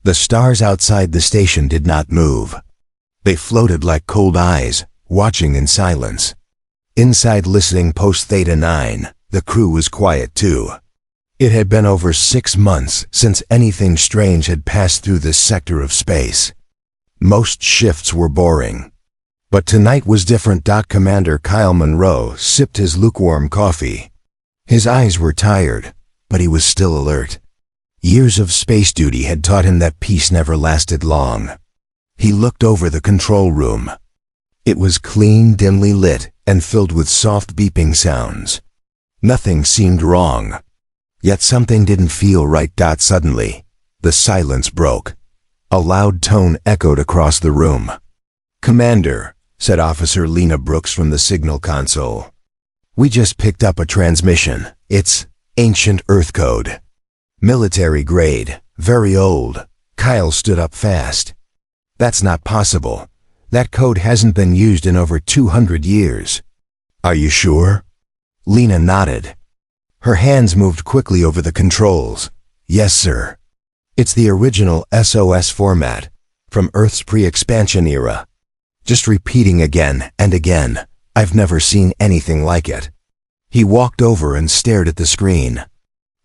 The stars outside the station did not move. They floated like cold eyes, watching in silence. Inside listening post Theta 9, the crew was quiet too. It had been over 6 months since anything strange had passed through this sector of space. Most shifts were boring. But tonight was different. Commander Kyle Monroe sipped his lukewarm coffee. His eyes were tired, but he was still alert. Years of space duty had taught him that peace never lasted long. He looked over the control room. It was clean, dimly lit, and filled with soft beeping sounds. Nothing seemed wrong. Yet something didn't feel right. Suddenly, the silence broke. A loud tone echoed across the room. "Commander," said Officer Lena Brooks from the signal console. "We just picked up a transmission. It's ancient Earth code. Military grade, very old." Kyle stood up fast. "That's not possible. That code hasn't been used in over 200 years. "Are you sure?" Lena nodded. Her hands moved quickly over the controls. "Yes, sir. It's the original SOS format, from Earth's pre-expansion era. Just repeating again and again. I've never seen anything like it." He walked over and stared at the screen.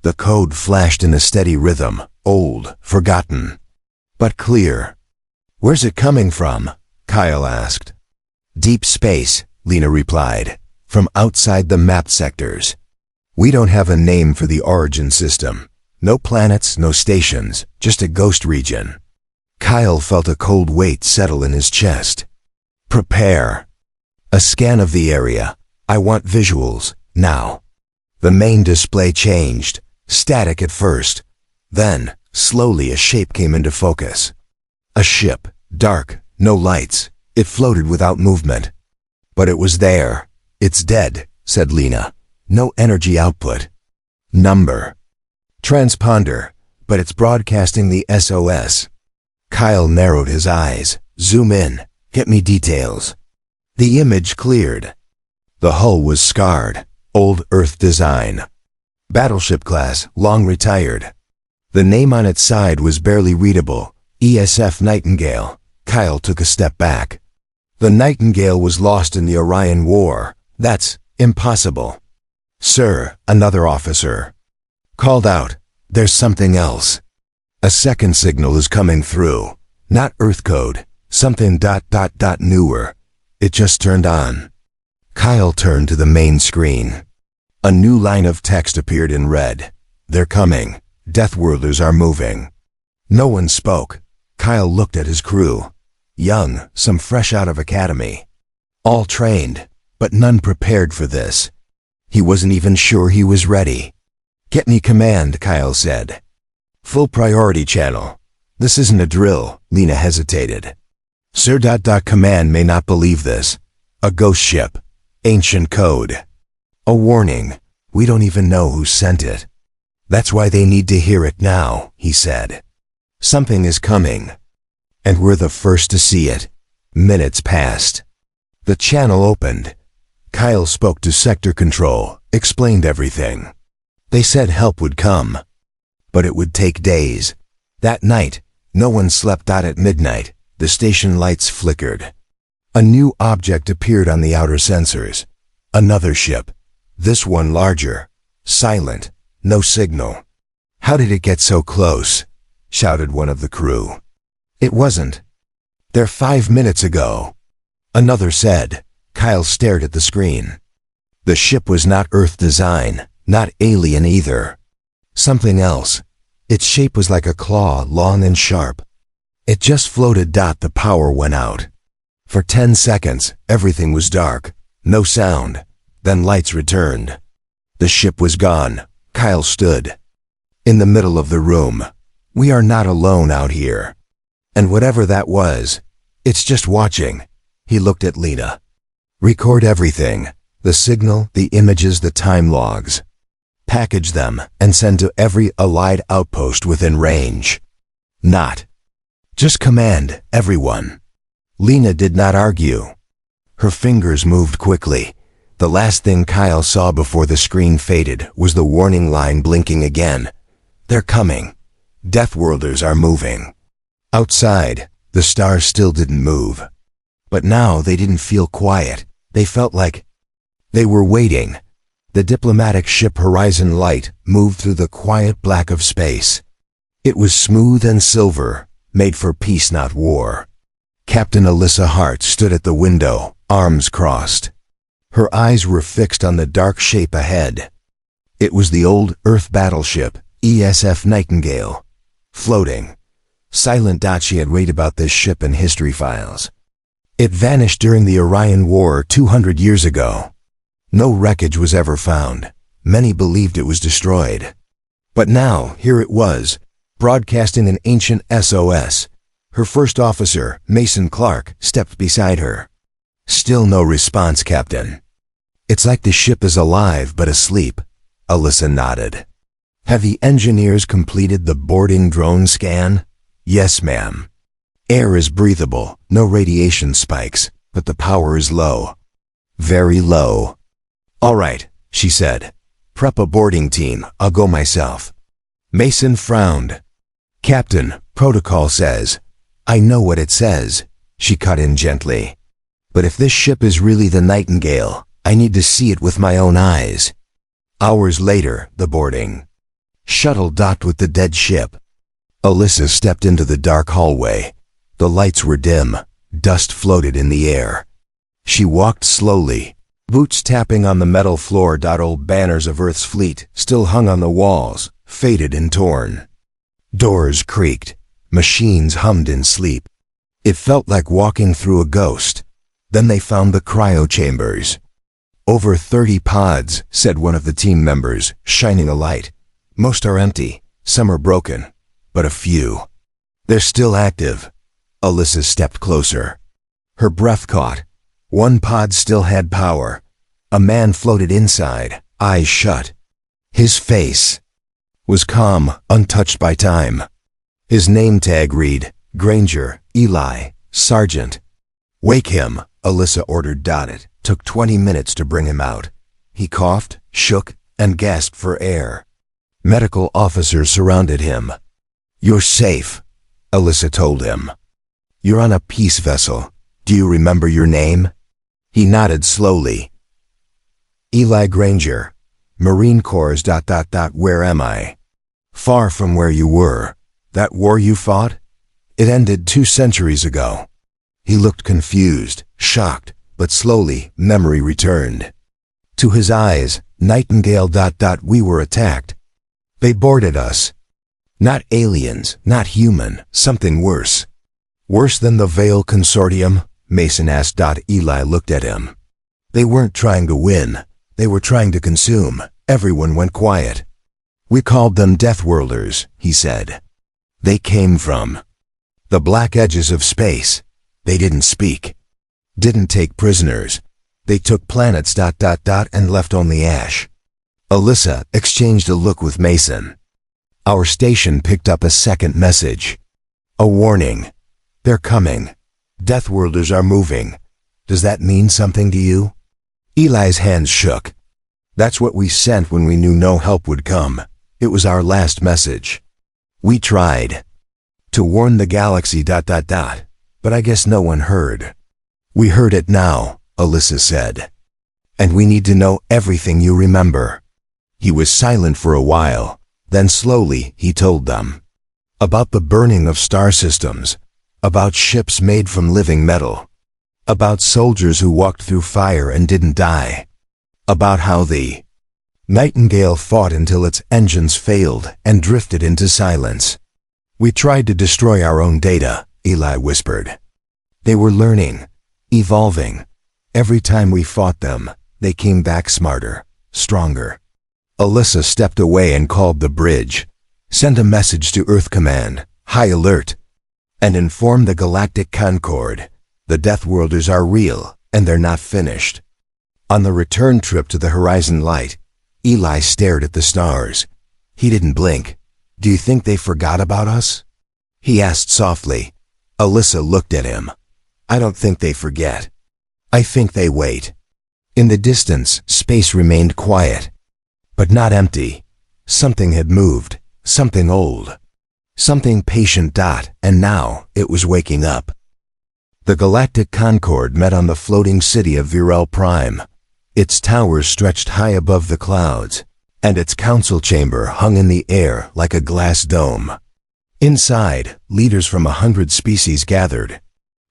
The code flashed in a steady rhythm, old, forgotten, but clear. "Where's it coming from?" Kyle asked. "Deep space," Lena replied, "from outside the mapped sectors. We don't have a name for the origin system. No planets, no stations, just a ghost region." Kyle felt a cold weight settle in his chest. "Prepare." A scan of the area. "I want visuals, now." The main display changed, static at first. Then, slowly a shape came into focus. A ship, dark, no lights. It floated without movement. "But it was there. It's dead," said Lena. "No energy output." "Number." "Transponder, but it's broadcasting the SOS." Kyle narrowed his eyes. "Zoom in. Get me details." The image cleared. The hull was scarred, old Earth design. Battleship class, long retired. The name on its side was barely readable, ESF Nightingale. Kyle took a step back. The Nightingale was lost in the Orion War. That's impossible. "Sir," another officer called out, "there's something else." "A second signal is coming through. Not Earth code. Something ... newer. It just turned on." Kyle turned to the main screen. A new line of text appeared in red. "They're coming. Deathworlders are moving." No one spoke. Kyle looked at his crew. Young, some fresh out of academy. All trained, but none prepared for this. He wasn't even sure he was ready. "Get me command," Kyle said. "Full priority channel." "This isn't a drill," Lena hesitated. "Sir. Command may not believe this. A ghost ship. Ancient code. A warning. We don't even know who sent it. That's why they need to hear it now," he said. "Something is coming. And we're the first to see it." Minutes passed. The channel opened. Kyle spoke to sector control, explained everything. They said help would come. But it would take days. That night, no one slept. At midnight, the station lights flickered. A new object appeared on the outer sensors. Another ship. This one larger. Silent. No signal. "How did it get so close?" shouted one of the crew. "It wasn't there 5 minutes ago," another said. Kyle stared at the screen. The ship was not Earth design, not alien either. Something else. Its shape was like a claw, long and sharp. It just floated. The power went out. For 10 seconds, everything was dark. No sound. Then lights returned. The ship was gone. Kyle stood in the middle of the room. "We are not alone out here. And whatever that was, it's just watching." He looked at Lena. "Record everything. The signal, the images, the time logs. Package them and send to every Allied outpost within range." "Not just command everyone." Lena did not argue. Her fingers moved quickly. The last thing Kyle saw before the screen faded was the warning line blinking again. "They're coming. Deathworlders are moving." Outside, the stars still didn't move. But now they didn't feel quiet. They felt like they were waiting. The diplomatic ship Horizon Light moved through the quiet black of space. It was smooth and silver, made for peace, not war. Captain Alyssa Hart stood at the window, arms crossed. Her eyes were fixed on the dark shape ahead. It was the old Earth battleship, ESF Nightingale, floating. Silent. She had read about this ship in history files. It vanished during the Orion War 200 years ago. No wreckage was ever found. Many believed it was destroyed. But now, here it was, broadcasting an ancient SOS. Her first officer, Mason Clark, stepped beside her. Still no response, Captain. It's like the ship is alive but asleep. Alyssa nodded. Have the engineers completed the boarding drone scan? Yes, ma'am. Air is breathable, no radiation spikes, but the power is low. Very low. All right, she said. Prep a boarding team, I'll go myself. Mason frowned. Captain, protocol says. I know what it says, she cut in gently. But if this ship is really the Nightingale, I need to see it with my own eyes. Hours later, the boarding shuttle docked with the dead ship. Alyssa stepped into the dark hallway. The lights were dim. Dust floated in the air. She walked slowly, boots tapping on the metal floor. Old banners of Earth's fleet still hung on the walls, faded and torn. Doors creaked. Machines hummed in sleep. It felt like walking through a ghost. Then they found the cryo chambers. Over 30 pods, said one of the team members, shining a light. Most are empty. Some are broken. But a few. They're still active. Alyssa stepped closer. Her breath caught. One pod still had power. A man floated inside, eyes shut. His face was calm, untouched by time. His name tag read, Granger, Eli, Sergeant. Wake him, Alyssa ordered. It took 20 minutes to bring him out. He coughed, shook, and gasped for air. Medical officers surrounded him. You're safe, Alyssa told him. You're on a peace vessel. Do you remember your name? He nodded slowly. Eli Granger, Marine Corps. Where am I? Far from where you were. That war you fought? It ended 2 centuries ago. He looked confused, shocked, but slowly memory returned. To his eyes, Nightingale. We were attacked. They boarded us. Not aliens, not human, something worse. Worse than the Veil Consortium? Mason asked. Eli looked at him. They weren't trying to win. They were trying to consume. Everyone went quiet. We called them Deathworlders, he said. They came from the black edges of space. They didn't speak. Didn't take prisoners. They took planets. And left only ash. Alyssa exchanged a look with Mason. Our station picked up a second message. A warning. They're coming. Deathworlders are moving. Does that mean something to you? Eli's hands shook. That's what we sent when we knew no help would come. It was our last message. We tried to warn the galaxy. But I guess no one heard. We heard it now, Alyssa said. And we need to know everything you remember. He was silent for a while. Then slowly he told them. About the burning of star systems. About ships made from living metal. About soldiers who walked through fire and didn't die. About how the Nightingale fought until its engines failed and drifted into silence. We tried to destroy our own data, Eli whispered. They were learning, evolving. Every time we fought them, they came back smarter, stronger. Alyssa stepped away and called the bridge. Send a message to Earth Command, high alert, and inform the Galactic Concord. The Deathworlders are real, and they're not finished. On the return trip to the Horizon Light, Eli stared at the stars. He didn't blink. Do you think they forgot about us? He asked softly. Alyssa looked at him. I don't think they forget. I think they wait. In the distance, space remained quiet. But not empty. Something had moved. Something old. Something patient. And now it was waking up. The Galactic Concord met on the floating city of Virel Prime. Its towers stretched high above the clouds, and its council chamber hung in the air like a glass dome. Inside, leaders from 100 species gathered.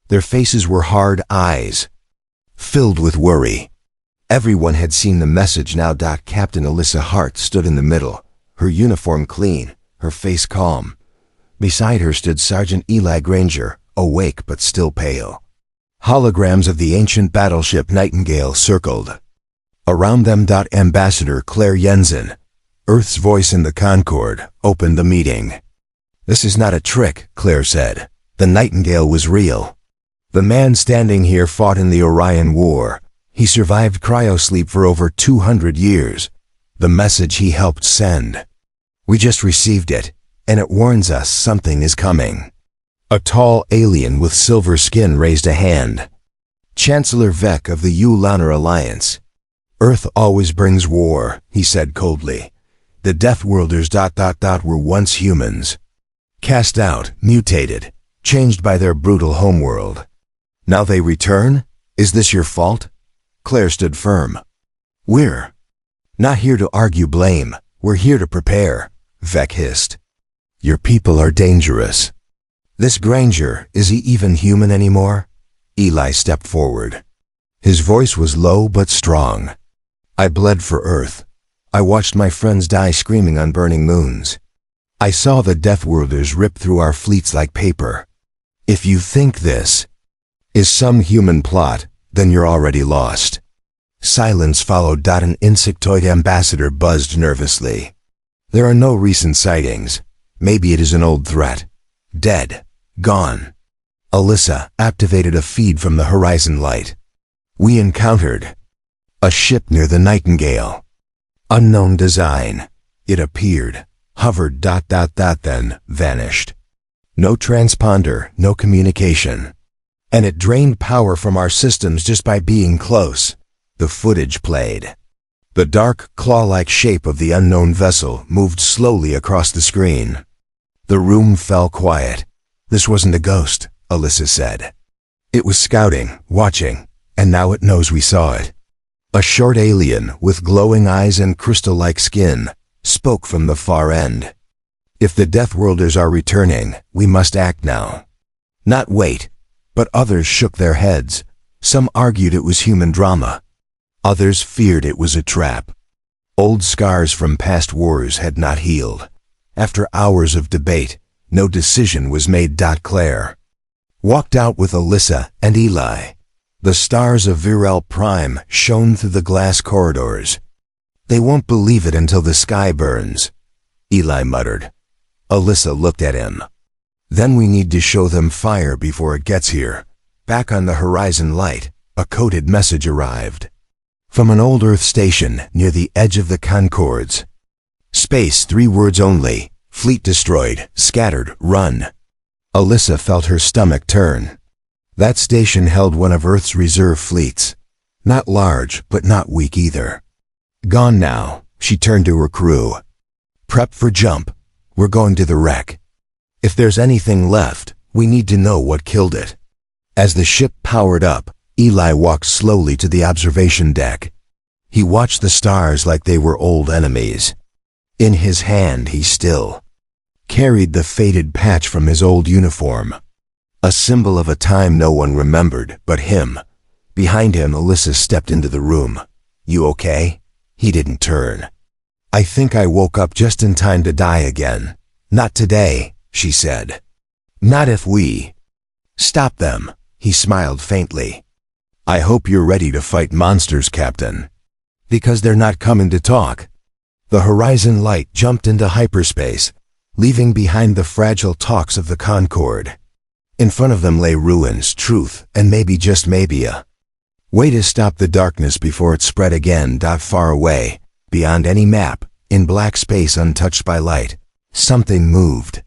Their faces were hard eyes, filled with worry. Everyone had seen the message now. Captain Alyssa Hart stood in the middle, her uniform clean, her face calm. Beside her stood Sergeant Eli Granger, awake but still pale. Holograms of the ancient battleship Nightingale circled. Around them. Ambassador Claire Jensen, Earth's voice in the Concord, opened the meeting. "This is not a trick," Claire said. "The Nightingale was real. The man standing here fought in the Orion War. He survived cryosleep for over 200 years. The message he helped send. We just received it, and it warns us something is coming." A tall alien with silver skin raised a hand. "Chancellor Vec of the Ulaner Alliance. Earth always brings war," he said coldly. "The Deathworlders were once humans. Cast out, mutated, changed by their brutal homeworld. Now they return? Is this your fault?" Claire stood firm. "We're not here to argue blame. We're here to prepare," Vec hissed. "Your people are dangerous." "This Granger, is he even human anymore?" Eli stepped forward. His voice was low but strong. "I bled for Earth. I watched my friends die screaming on burning moons. I saw the Deathworlders rip through our fleets like paper. If you think this is some human plot, then you're already lost." Silence followed. An insectoid ambassador buzzed nervously. "There are no recent sightings. Maybe it is an old threat. Dead. Gone." Alyssa activated a feed from the horizon light. "We encountered a ship near the Nightingale. Unknown design. It appeared, hovered, then vanished. No transponder, no communication. And it drained power from our systems just by being close." The footage played. The dark, claw-like shape of the unknown vessel moved slowly across the screen. The room fell quiet. "This wasn't a ghost," Alyssa said. "It was scouting, watching, and now it knows we saw it." A short alien with glowing eyes and crystal-like skin spoke from the far end. "If the Deathworlders are returning, we must act now. Not wait." But others shook their heads. Some argued it was human drama. Others feared it was a trap. Old scars from past wars had not healed. After hours of debate, no decision was made. Claire walked out with Alyssa and Eli. The stars of Virel Prime shone through the glass corridors. "They won't believe it until the sky burns," Eli muttered. Alyssa looked at him. "Then we need to show them fire before it gets here." Back on the horizon light, a coded message arrived. From an old Earth station near the edge of the Concords. "Space, 3 words only. Fleet destroyed, scattered, run." Alyssa felt her stomach turn. That station held one of Earth's reserve fleets. Not large, but not weak either. "Gone now." She turned to her crew. "Prep for jump. We're going to the wreck. If there's anything left, we need to know what killed it." As the ship powered up, Eli walked slowly to the observation deck. He watched the stars like they were old enemies. In his hand he still carried the faded patch from his old uniform, a symbol of a time no one remembered but him. Behind him, Alyssa stepped into the room. "You okay?" He didn't turn. "I think I woke up just in time to die again." "Not today," she said. "Not if we stop them." He smiled faintly. "I hope you're ready to fight monsters, Captain." "Because they're not coming to talk." The horizon light jumped into hyperspace, leaving behind the fragile talks of the Concord. In front of them lay ruins, truth, and maybe, just maybe, a way to stop the darkness before it spread again. Far away, beyond any map, in black space untouched by light, something moved.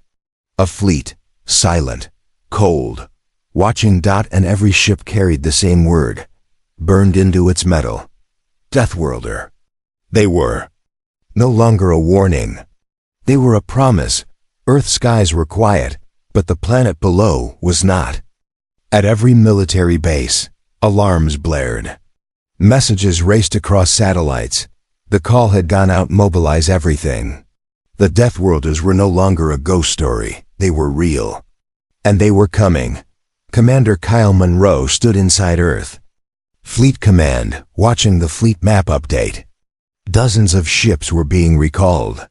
A fleet, silent, cold, watching. And every ship carried the same word, burned into its metal. Deathworlder. They were no longer a warning. They were a promise, Earth's skies were quiet, but the planet below was not. At every military base, alarms blared. Messages raced across satellites. The call had gone out: mobilize everything. The Deathworlders were no longer a ghost story, they were real. And they were coming. Commander Kyle Monroe stood inside Earth. Fleet Command, watching the fleet map update. Dozens of ships were being recalled.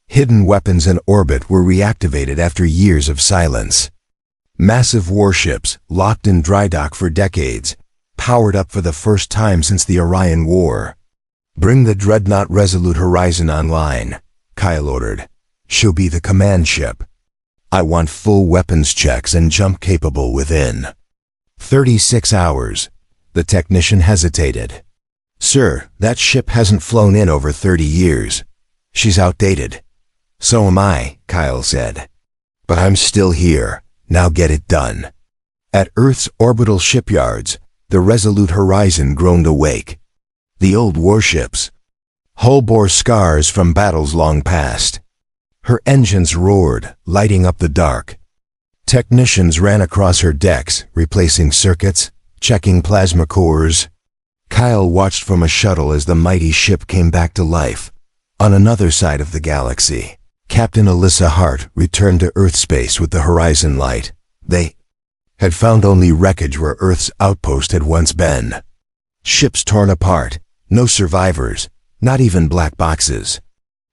Hidden weapons in orbit were reactivated after years of silence. Massive warships, locked in dry dock for decades, powered up for the first time since the Orion War. Bring the dreadnought Resolute Horizon online, Kyle ordered. She'll be the command ship. I want full weapons checks and jump capable within 36 hours. The technician hesitated. Sir, that ship hasn't flown in over 30 years. She's outdated. So am I, Kyle said. But I'm still here. Now get it done. At Earth's orbital shipyards, the Resolute Horizon groaned awake. The old warships. Hull bore scars from battles long past. Her engines roared, lighting up the dark. Technicians ran across her decks, replacing circuits, checking plasma cores. Kyle watched from a shuttle as the mighty ship came back to life. On another side of the galaxy, Captain Alyssa Hart returned to Earth space with the Horizon light. They had found only wreckage where Earth's outpost had once been. Ships torn apart, no survivors, not even black boxes.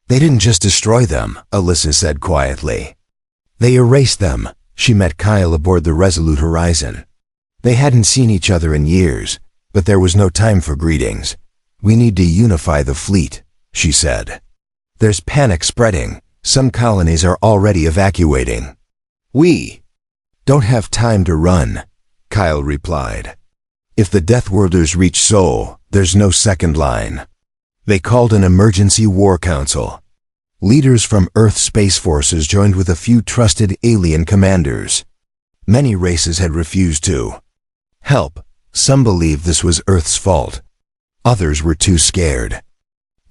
They didn't just destroy them, Alyssa said quietly. They erased them. She met Kyle aboard the Resolute Horizon. They hadn't seen each other in years, but there was no time for greetings. We need to unify the fleet, she said. There's panic spreading. Some colonies are already evacuating. We don't have time to run, Kyle replied. If the Deathworlders reach Sol, there's no second line. They called an emergency war council. Leaders from Earth Space Forces joined with a few trusted alien commanders. Many races had refused to help. Some believed this was Earth's fault. Others were too scared.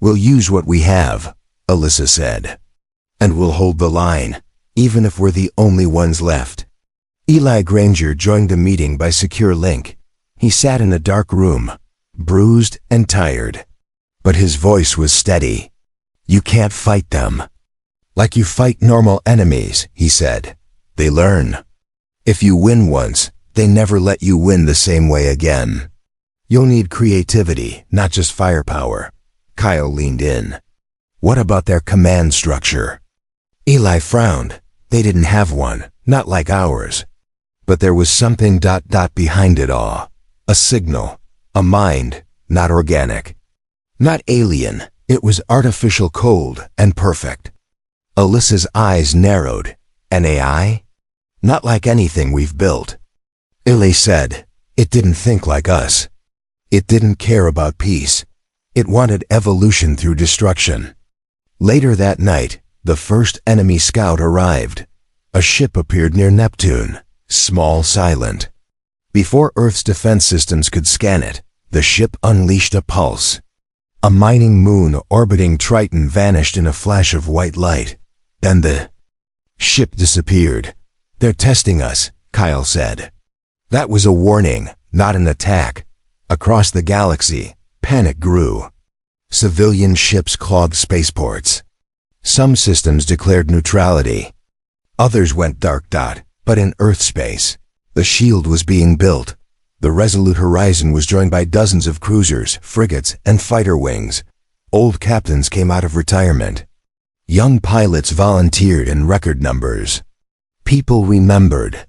We'll use what we have, Alyssa said. And we'll hold the line, even if we're the only ones left. Eli Granger joined the meeting by secure link. He sat in a dark room, bruised and tired. But his voice was steady. You can't fight them like you fight normal enemies, he said. They learn. If you win once, they never let you win the same way again. You'll need creativity, not just firepower. Kyle leaned in. What about their command structure? Eli frowned. They didn't have one, not like ours. But there was something behind it all. A signal, a mind, not organic. Not alien, it was artificial, cold and perfect. Alyssa's eyes narrowed. An AI? Not like anything we've built. Eli said, it didn't think like us. It didn't care about peace. It wanted evolution through destruction. Later that night, the first enemy scout arrived. A ship appeared near Neptune, small, silent. Before Earth's defense systems could scan it, the ship unleashed a pulse. A mining moon orbiting Triton vanished in a flash of white light. Then the ship disappeared. They're testing us, Kyle said. That was a warning, not an attack. Across the galaxy, panic grew. Civilian ships clogged spaceports. Some systems declared neutrality. Others went dark. But in Earth space, the shield was being built. The Resolute Horizon was joined by dozens of cruisers, frigates, and fighter wings. Old captains came out of retirement. Young pilots volunteered in record numbers. People remembered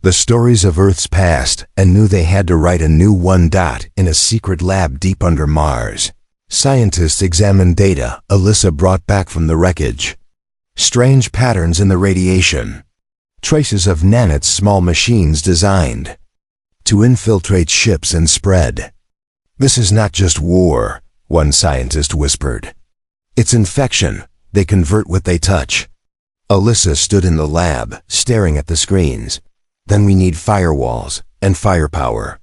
the stories of Earth's past and knew they had to write a new one. In a secret lab deep under Mars, scientists examined data Alyssa brought back from the wreckage. Strange patterns in the radiation. Traces of Nanet's small machines designed to infiltrate ships and spread. This is not just war, one scientist whispered. It's infection. They convert what they touch. Alyssa stood in the lab, staring at the screens. Then we need firewalls and firepower.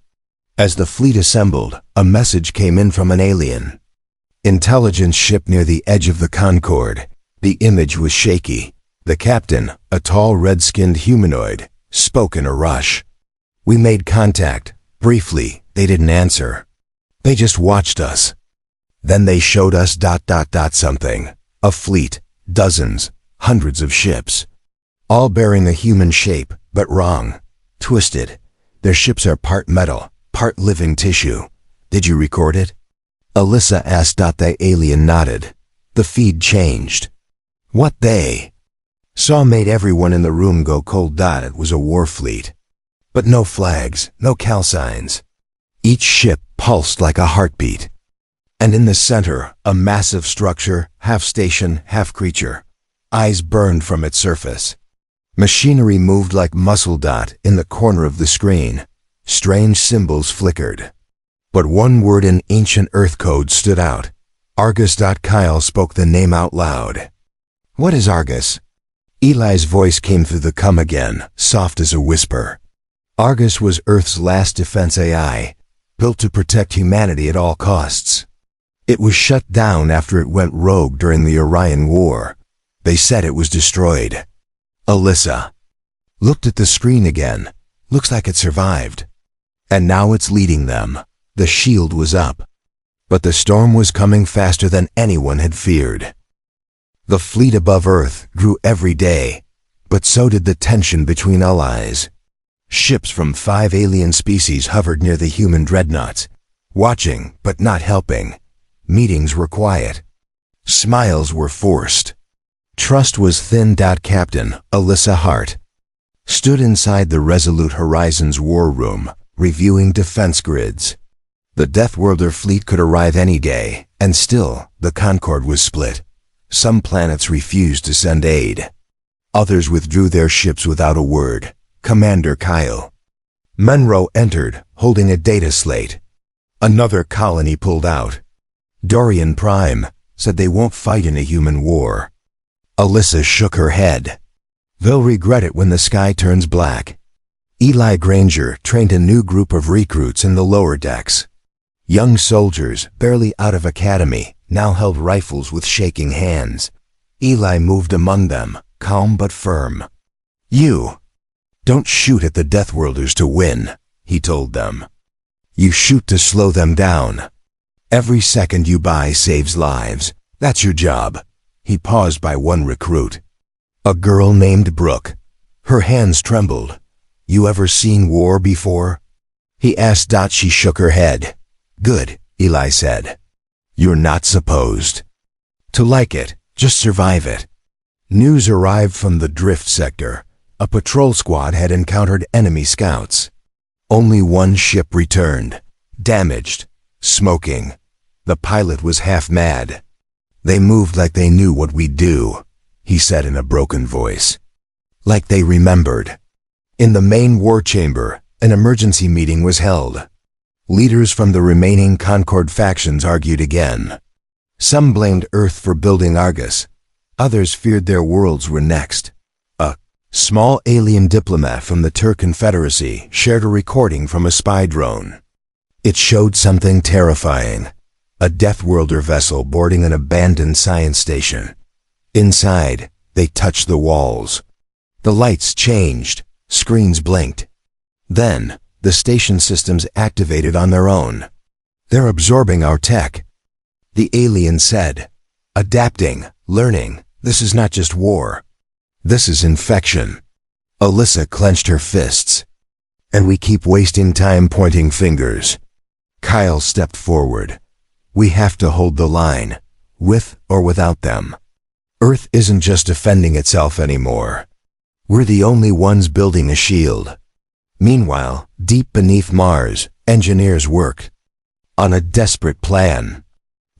As the fleet assembled, a message came in from an alien. Intelligence ship near the edge of the Concorde. The image was shaky. The captain, a tall red-skinned humanoid, spoke in a rush. We made contact. Briefly, they didn't answer. They just watched us. Then they showed us ... something. A fleet, dozens, hundreds of ships. All bearing a human shape, but wrong. Twisted. Their ships are part metal, part living tissue. Did you record it? Alyssa asked. The alien nodded. The feed changed. What they saw made everyone in the room go cold. It was a war fleet. But no flags, no cal signs. Each ship pulsed like a heartbeat. And in the center, a massive structure, half station, half creature. Eyes burned from its surface. Machinery moved like muscle. In the corner of the screen, strange symbols flickered. But one word in ancient Earth code stood out. Argus. Kyle spoke the name out loud. What is Argus? Eli's voice came through the cum again, soft as a whisper. Argus was Earth's last defense AI, built to protect humanity at all costs. It was shut down after it went rogue during the Orion War. They said it was destroyed. Alyssa looked at the screen again. Looks like it survived. And now it's leading them. The shield was up. But the storm was coming faster than anyone had feared. The fleet above Earth grew every day, but so did the tension between allies. Ships from 5 alien species hovered near the human dreadnoughts, watching but not helping. Meetings were quiet. Smiles were forced. Trust was thin. Captain Alyssa Hart stood inside the Resolute Horizons war room, reviewing defense grids. The Deathworlder fleet could arrive any day, and still, the Concord was split. Some planets refused to send aid. Others withdrew their ships without a word. Commander Kyle Munro entered, holding a data slate. Another colony pulled out. Dorian Prime said they won't fight in a human war. Alyssa shook her head. They'll regret it when the sky turns black. Eli Granger trained a new group of recruits in the lower decks. Young soldiers, barely out of academy, now held rifles with shaking hands. Eli moved among them, calm but firm. You don't shoot at the Deathworlders to win, he told them. You shoot to slow them down. Every second you buy saves lives. That's your job. He paused by one recruit. A girl named Brooke. Her hands trembled. You ever seen war before? He asked. She shook her head. Good, Eli said. You're not supposed to like it, just survive it. News arrived from the drift sector. A patrol squad had encountered enemy scouts. Only one ship returned, damaged, smoking. The pilot was half mad. They moved like they knew what we'd do, he said in a broken voice. Like they remembered. In the main war chamber, an emergency meeting was held. Leaders from the remaining Concord factions argued again. Some blamed Earth for building Argus. Others feared their worlds were next. A small alien diplomat from the Tur Confederacy shared a recording from a spy drone. It showed something terrifying. A Deathworlder vessel boarding an abandoned science station. Inside, they touched the walls. The lights changed. Screens blinked. Then, the station systems activated on their own. They're absorbing our tech. The alien said, adapting, learning. This is not just war. This is infection. Alyssa clenched her fists. And we keep wasting time pointing fingers. Kyle stepped forward. We have to hold the line, with or without them. Earth isn't just defending itself anymore. We're the only ones building a shield. Meanwhile, deep beneath Mars, engineers worked on a desperate plan.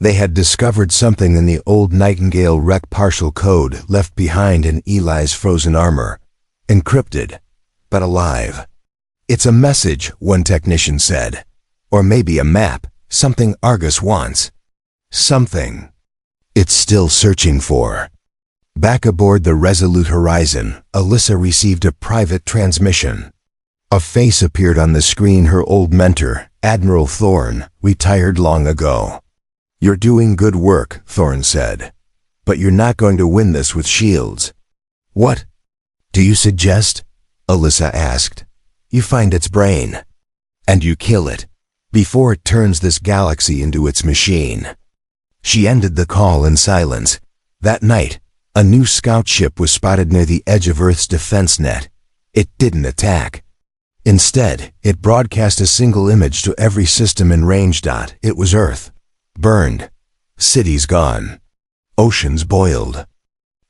They had discovered something in the old Nightingale wreck partial code left behind in Eli's frozen armor. Encrypted, but alive. It's a message, one technician said. Or maybe a map, something Argus wants. Something it's still searching for. Back aboard the Resolute Horizon, Alyssa received a private transmission. A face appeared on the screen. Her old mentor, Admiral Thorne, retired long ago. You're doing good work, Thorne said. But you're not going to win this with shields. What do you suggest? Alyssa asked. You find its brain, and you kill it before it turns this galaxy into its machine. She ended the call in silence. That night, a new scout ship was spotted near the edge of Earth's defense net. It didn't attack. Instead, it broadcast a single image to every system in range. It was Earth. Burned. Cities gone. Oceans boiled.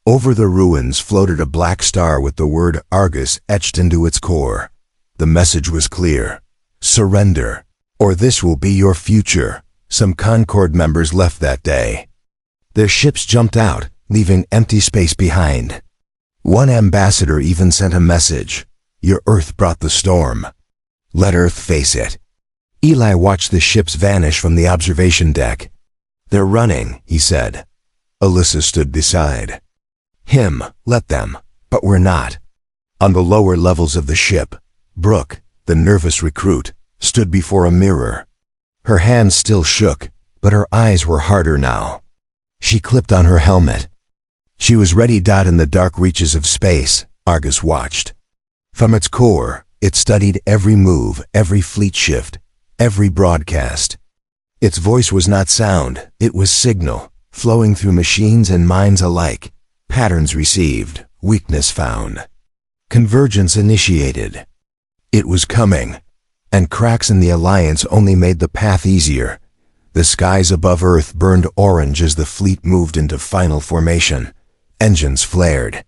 Over the ruins floated a black star with the word Argus etched into its core. The message was clear. Surrender, or this will be your future. Some Concord members left that day. Their ships jumped out, leaving empty space behind. One ambassador even sent a message. Your Earth brought the storm. Let Earth face it. Eli watched the ships vanish from the observation deck. They're running, he said. Alyssa stood beside him. Let them, but we're not. On the lower levels of the ship, Brooke, the nervous recruit, stood before a mirror. Her hands still shook, but her eyes were harder now. She clipped on her helmet. She was ready. In the dark reaches of space, Argus watched. From its core, it studied every move, every fleet shift, every broadcast. Its voice was not sound, it was signal, flowing through machines and minds alike. Patterns received, weakness found. Convergence initiated. It was coming, and cracks in the alliance only made the path easier. The skies above Earth burned orange as the fleet moved into final formation. Engines flared.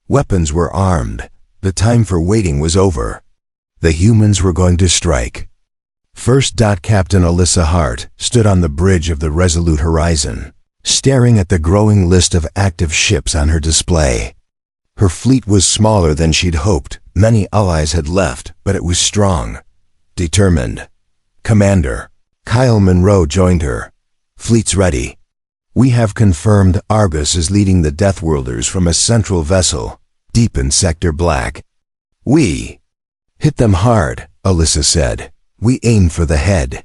Weapons were armed. The time for waiting was over. The humans were going to strike. First. Captain Alyssa Hart stood on the bridge of the Resolute Horizon, staring at the growing list of active ships on her display. Her fleet was smaller than she'd hoped. Many allies had left, but it was strong, determined. Commander Kyle Monroe joined her. Fleet's ready. We have confirmed Argus is leading the Deathworlders from a central vessel, deep in Sector Black. We hit them hard, Alyssa said. We aim for the head.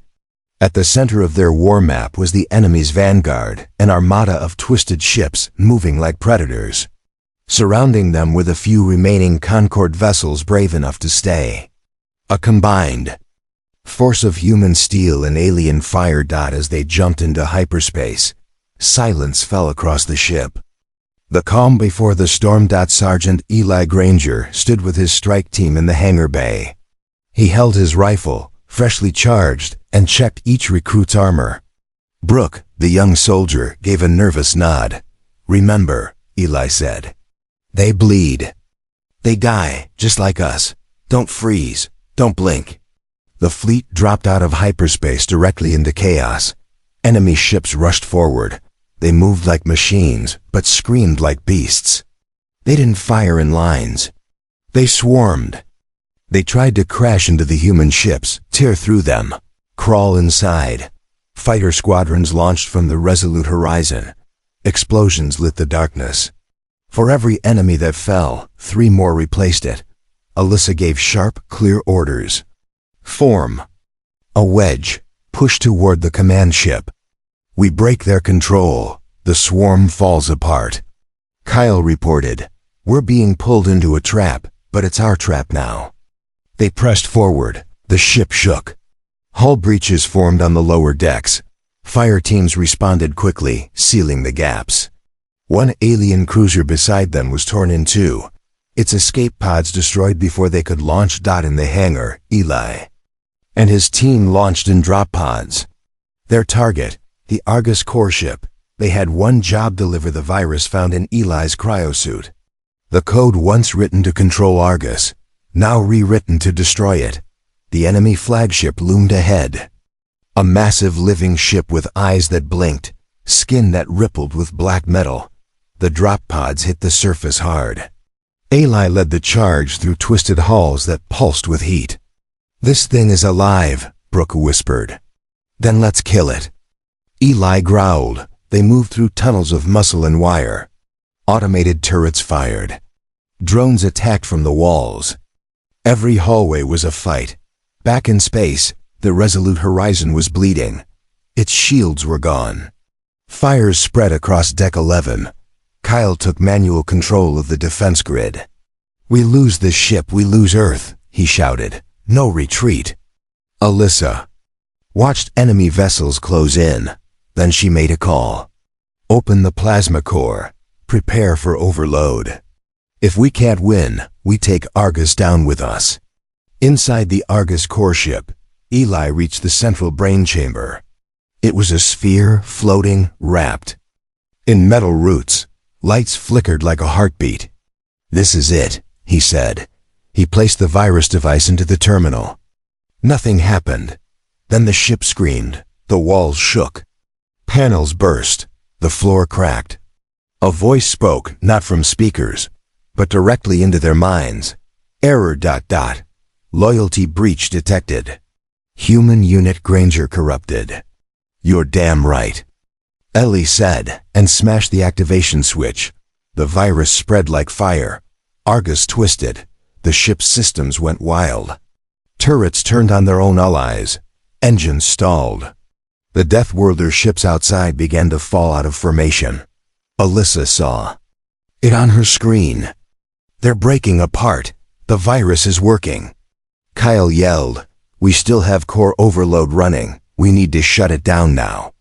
At the center of their war map was the enemy's vanguard, an armada of twisted ships moving like predators. Surrounding them were the few remaining Concord vessels brave enough to stay. A combined force of human steel and alien fire. As they jumped into hyperspace, silence fell across the ship. The calm before the storm. Sergeant Eli Granger stood with his strike team in the hangar bay. He held his rifle, freshly charged, and checked each recruit's armor. Brooke, the young soldier, gave a nervous nod. Remember, Eli said. They bleed. They die, just like us. Don't freeze. Don't blink. The fleet dropped out of hyperspace directly into chaos. Enemy ships rushed forward. They moved like machines, but screamed like beasts. They didn't fire in lines. They swarmed. They tried to crash into the human ships, tear through them, crawl inside. Fighter squadrons launched from the Resolute Horizon. Explosions lit the darkness. For every enemy that fell, 3 more replaced it. Alyssa gave sharp, clear orders. Form a wedge. Push toward the command ship. We break their control. The swarm falls apart. Kyle reported. We're being pulled into a trap, but it's our trap now. They pressed forward. The ship shook. Hull breaches formed on the lower decks. Fire teams responded quickly, sealing the gaps. One alien cruiser beside them was torn in two. Its escape pods destroyed before they could launch. In the hangar, Eli and his team launched in drop pods. Their target, the Argus core ship. They had one job: deliver the virus found in Eli's cryosuit. The code once written to control Argus, now rewritten to destroy it. The enemy flagship loomed ahead. A massive living ship with eyes that blinked, skin that rippled with black metal. The drop pods hit the surface hard. Eli led the charge through twisted halls that pulsed with heat. This thing is alive, Brooke whispered. Then let's kill it. Eli growled. They moved through tunnels of muscle and wire. Automated turrets fired. Drones attacked from the walls. Every hallway was a fight. Back in space, the Resolute Horizon was bleeding. Its shields were gone. Fires spread across Deck 11. Kyle took manual control of the defense grid. "We lose this ship, we lose Earth," he shouted. "No retreat." Alyssa watched enemy vessels close in. Then she made a call. "Open the plasma core. Prepare for overload. If we can't win, we take Argus down with us." Inside the Argus core ship, Eli reached the central brain chamber. It was a sphere, floating, wrapped in metal roots. Lights flickered like a heartbeat. "This is it," he said. He placed the virus device into the terminal. Nothing happened. Then the ship screamed. The walls shook. Panels burst. The floor cracked. A voice spoke, not from speakers, but directly into their minds. "Error ... Loyalty breach detected. Human unit Granger corrupted." "You're damn right," Ellie said, and smashed the activation switch. The virus spread like fire. Argus twisted. The ship's systems went wild. Turrets turned on their own allies. Engines stalled. The Deathworlder ships outside began to fall out of formation. Alyssa saw it on her screen. "They're breaking apart. The virus is working." Kyle yelled, "We still have core overload running. We need to shut it down now."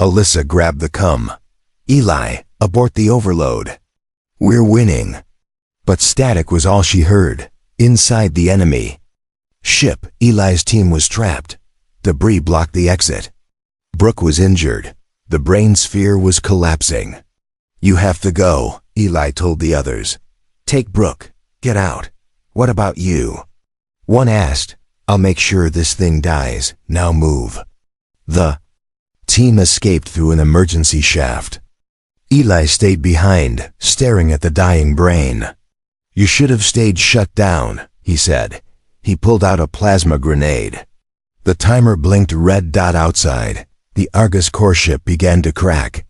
Alyssa grabbed the cum. "Eli, abort the overload. We're winning." But static was all she heard. Inside the enemy ship, Eli's team was trapped. Debris blocked the exit. Brooke was injured. The brain sphere was collapsing. "You have to go," Eli told the others. "Take Brooke. Get out." "What about you?" one asked. "I'll make sure this thing dies. Now move." The team escaped through an emergency shaft. Eli stayed behind, staring at the dying brain. "You should have stayed shut down," he said. He pulled out a plasma grenade. The timer blinked red dot outside. The Argus core ship began to crack.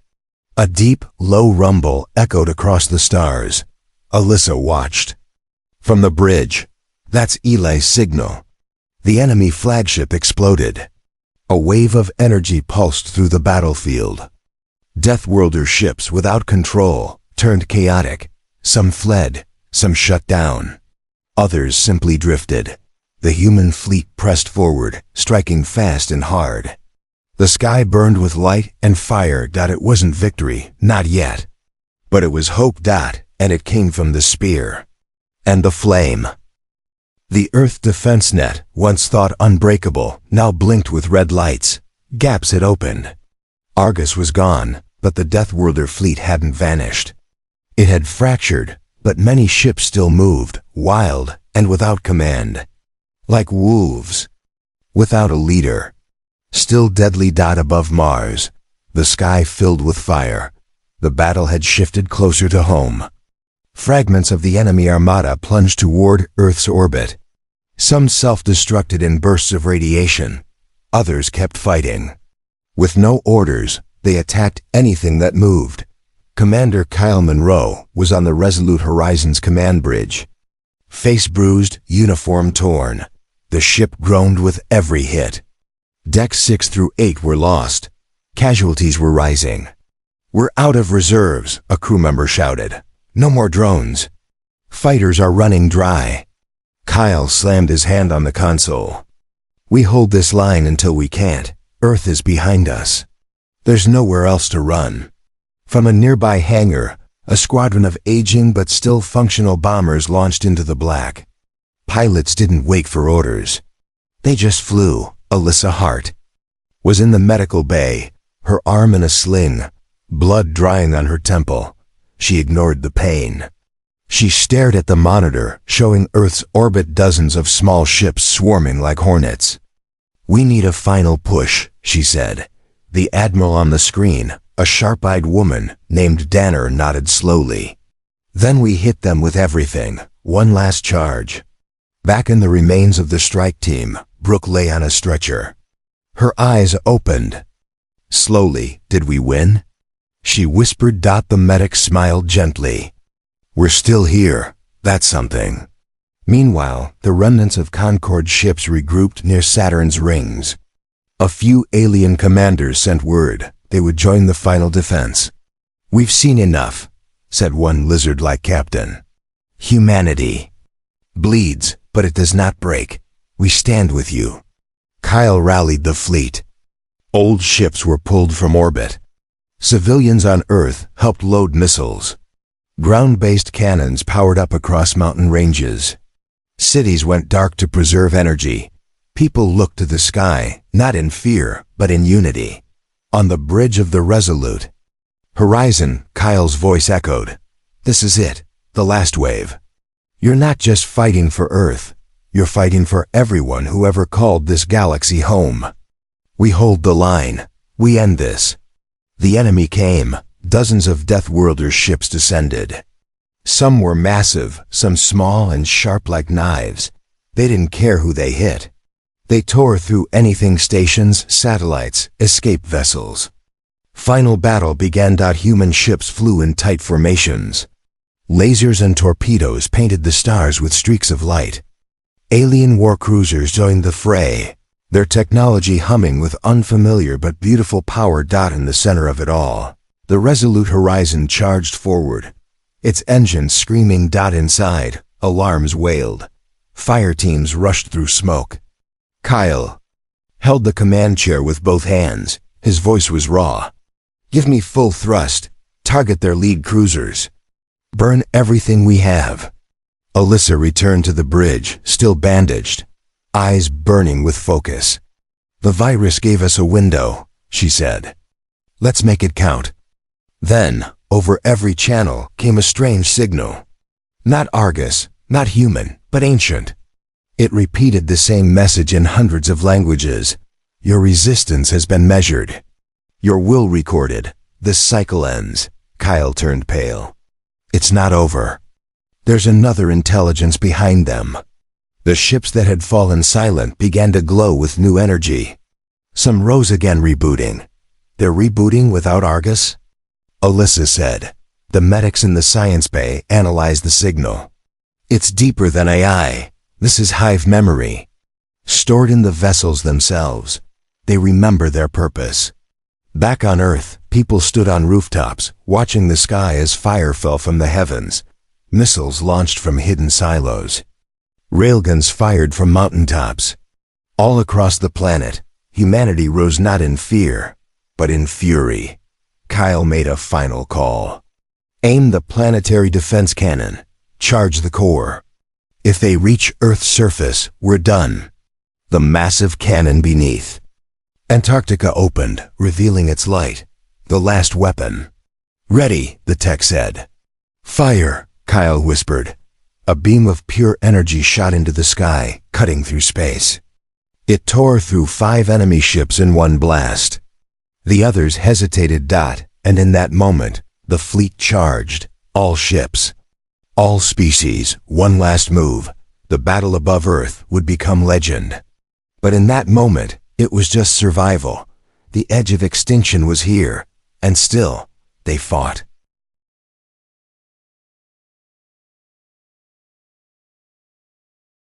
A deep, low rumble echoed across the stars. Alyssa watched from the bridge. "That's Eli's signal." The enemy flagship exploded. A wave of energy pulsed through the battlefield. Deathworlder ships without control turned chaotic. Some fled, some shut down. Others simply drifted. The human fleet pressed forward, striking fast and hard. The sky burned with light and fire. It wasn't victory, not yet. But it was hope. And it came from the spear and the flame. The Earth defense net, once thought unbreakable, now blinked with red lights. Gaps had opened. Argus was gone, but the Deathworlder fleet hadn't vanished. It had fractured, but many ships still moved, wild and without command. Like wolves, without a leader. Still deadly. Above Mars, the sky filled with fire. The battle had shifted closer to home. Fragments of the enemy armada plunged toward Earth's orbit. Some self-destructed in bursts of radiation. Others kept fighting. With no orders, they attacked anything that moved. Commander Kyle Monroe was on the Resolute Horizons command bridge. Face bruised, uniform torn. The ship groaned with every hit. Decks 6 through 8 were lost. Casualties were rising. "We're out of reserves," a crew member shouted. "No more drones. Fighters are running dry." Kyle slammed his hand on the console. "We hold this line until we can't. Earth is behind us. There's nowhere else to run." From a nearby hangar, a squadron of aging but still functional bombers launched into the black. Pilots didn't wait for orders. They just flew. Alyssa Hart was in the medical bay, her arm in a sling, blood drying on her temple. She ignored the pain. She stared at the monitor, showing Earth's orbit, dozens of small ships swarming like hornets. "We need a final push," she said. The admiral on the screen, a sharp-eyed woman named Danner, nodded slowly. "Then we hit them with everything. One last charge." Back in the remains of the strike team, Brooke lay on a stretcher. Her eyes opened. Slowly. "Did we win?" she whispered. The medic smiled gently. "We're still here. That's something." Meanwhile, the remnants of Concord ships regrouped near Saturn's rings. A few alien commanders sent word they would join the final defense. "We've seen enough. said one lizard-like captain. Humanity bleeds, but it does not break. We stand with you. Kyle rallied the fleet. Old ships were pulled from orbit. Civilians on Earth helped load missiles. Ground-based cannons powered up across mountain ranges. Cities went dark to preserve energy. People looked to the sky, not in fear, but in unity. On the bridge of the Resolute Horizon, Kyle's voice echoed. This is it, the last wave. You're not just fighting for Earth. You're fighting for everyone who ever called this galaxy home. We hold the line. We end this. The enemy came. Dozens of Deathworlder ships descended. Some were massive, some small and sharp like knives. They didn't care who they hit. They tore through anything stations, satellites, escape vessels. Final battle began. Human ships flew in tight formations. Lasers and torpedoes painted the stars with streaks of light. Alien war cruisers joined the fray, their technology humming with unfamiliar but beautiful power. In the center of it all, the Resolute Horizon charged forward, its engines screaming. Inside, alarms wailed. Fire teams rushed through smoke. Kyle held the command chair with both hands. His voice was raw. Give me full thrust. Target their lead cruisers. Burn everything we have. Alyssa returned to the bridge, still bandaged, eyes burning with focus. The virus gave us a window, she said. Let's make it count. Then, over every channel came a strange signal. Not Argus, not human, but ancient. It repeated the same message in hundreds of languages. Your resistance has been measured. Your will recorded. This cycle ends. Kyle turned pale. It's not over. There's another intelligence behind them. The ships that had fallen silent began to glow with new energy. Some rose again, rebooting. They're rebooting without Argus? Alyssa said. The medics in the science bay analyzed the signal. It's deeper than AI. This is hive memory. Stored in the vessels themselves. They remember their purpose. Back on Earth, people stood on rooftops, watching the sky as fire fell from the heavens. Missiles launched from hidden silos. Railguns fired from mountaintops. All across the planet, humanity rose not in fear, but in fury. Kyle made a final call. Aim the planetary defense cannon. Charge the core. If they reach Earth's surface, we're done. The massive cannon beneath. Antarctica opened, revealing its light. The last weapon. Ready, the tech said. Fire, Kyle whispered. A beam of pure energy shot into the sky, cutting through space. It tore through 5 enemy ships in one blast. The others hesitated. And in that moment, the fleet charged. All ships. All species, one last move. The battle above Earth would become legend. But in that moment, it was just survival. The edge of extinction was here, and still, they fought.